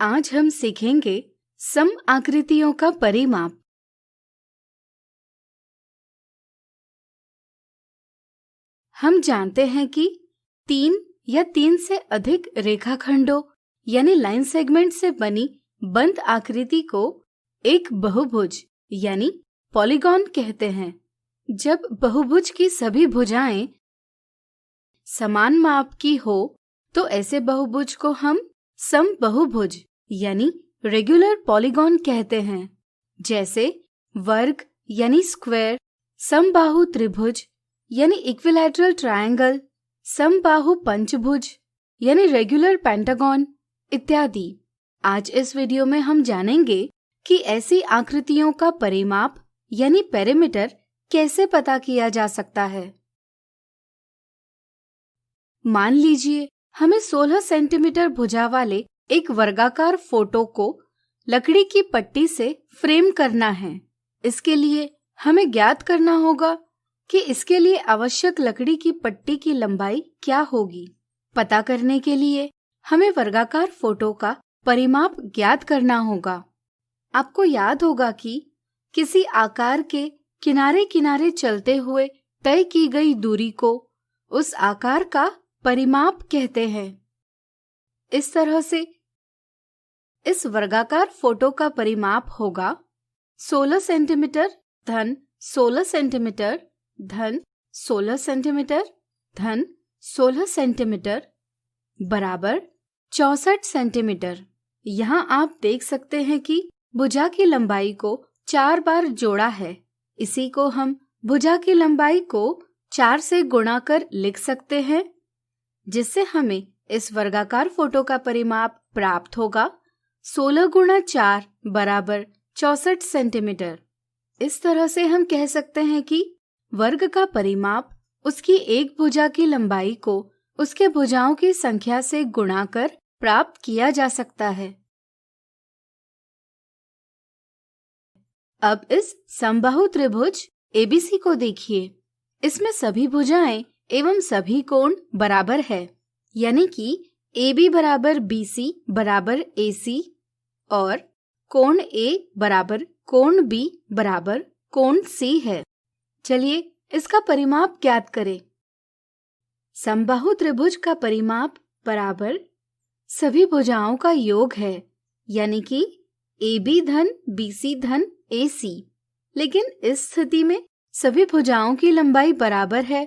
आज हम सीखेंगे सम आकृतियों का परिमाप। हम जानते हैं कि 3 या 3 से अधिक रेखाखंडों यानी लाइन सेगमेंट से बनी बंद आकृति को एक बहुभुज यानी पॉलीगॉन कहते हैं। जब बहुभुज की सभी भुजाएं समान माप की हो तो ऐसे बहुभुज को हम समबहुभुज यानी रेगुलर पॉलीगॉन कहते हैं। जैसे वर्ग यानी स्क्वायर, समबाहु त्रिभुज यानी इक्विलैटरल ट्रायंगल, समबाहु पंचभुज यानी रेगुलर पेंटागन इत्यादि। आज इस वीडियो में हम जानेंगे कि ऐसी आकृतियों का परिमाप यानी पेरीमीटर कैसे पता किया जा सकता है। मान लीजिए हमें 16 सेंटीमीटर भुजा वाले एक वर्गाकार फोटो को लकड़ी की पट्टी से फ्रेम करना है। इसके लिए हमें ज्ञात करना होगा कि इसके लिए आवश्यक लकड़ी की पट्टी की लंबाई क्या होगी। पता करने के लिए हमें वर्गाकार फोटो का परिमाप ज्ञात करना होगा। आपको याद होगा कि किसी आकार के किनारे किनारे चलते हुए तय की गई दूरी को उस आकार का परिमाप कहते हैं। इस तरह से इस वर्गाकार फोटो का परिमाप होगा 16 सेंटीमीटर धन 16 सेंटीमीटर धन 16 सेंटीमीटर धन 16 सेंटीमीटर बराबर 64 सेंटीमीटर। यहाँ आप देख सकते हैं कि भुजा की लंबाई को 4 बार जोड़ा है। इसी को हम भुजा की लंबाई को 4 से गुणा कर लिख सकते हैं, जिससे हमें इस वर्गाकार फोटो का परिमाप प्राप्त होगा 16 गुणा 4 बराबर 64 सेंटीमीटर। इस तरह से हम कह सकते हैं कि वर्ग का परिमाप उसकी एक भुजा की लंबाई को उसके भुजाओं की संख्या से गुणा कर प्राप्त किया जा सकता है। अब इस समबाहु त्रिभुज एबीसी को देखिए। इसमें सभी भुजाएं एवं सभी कोण बराबर है, यानी कि AB बराबर BC बराबर AC और कोण A बराबर कोण B बराबर कोण C है। चलिए इसका परिमाप ज्ञात करें। समबाहु त्रिभुज का परिमाप बराबर सभी भुजाओं का योग है, यानी कि AB धन BC धन AC। लेकिन इस स्थिति में सभी भुजाओं की लंबाई बराबर है,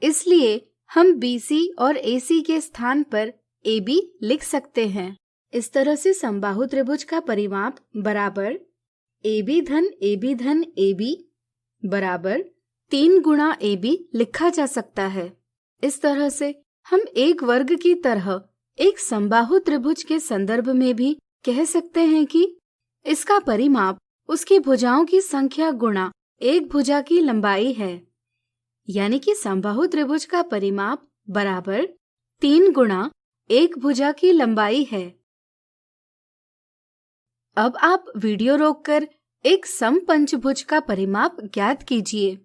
इसलिए हम BC और AC के स्थान पर AB लिख सकते हैं। इस तरह से समबाहु त्रिभुज का परिमाप बराबर AB धन AB धन AB बराबर 3 गुणा AB लिखा जा सकता है। इस तरह से हम एक वर्ग की तरह एक समबाहु त्रिभुज के संदर्भ में भी कह सकते हैं कि इसका परिमाप उसकी भुजाओं की संख्या गुणा एक भुजा की लंबाई है, यानी कि समबाहु त्रिभुज का परिमाप बराबर 3 गुणा एक भुजा की लंबाई है। अब आप वीडियो रोककर एक समपंचभुज का परिमाप ज्ञात कीजिए।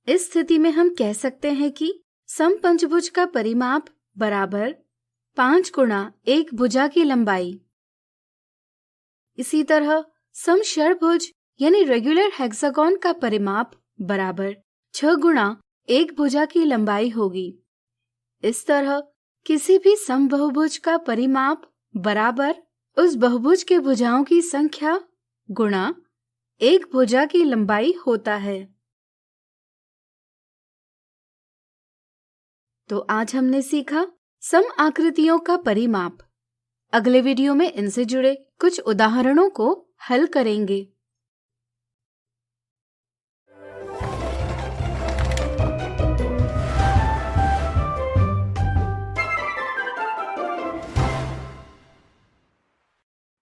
इस स्थिति में हम कह सकते हैं कि समपंचभुज का परिमाप बराबर 5 गुणा एक भुजा की लंबाई। इसी तरह समषड़भुज यानी रेगुलर हेक्सागन का परिमाप बराबर 6 गुणा एक भुजा की लंबाई होगी। इस तरह किसी भी समबहुभुज का परिमाप बराबर उस बहुभुज के भुजाओं की संख्या गुणा एक भुजा की लंबाई होता है। तो आज हमने सीखा सम आकृतियों का परिमाप। अगले वीडियो में इनसे जुड़े कुछ उदाहरणों को हल करेंगे।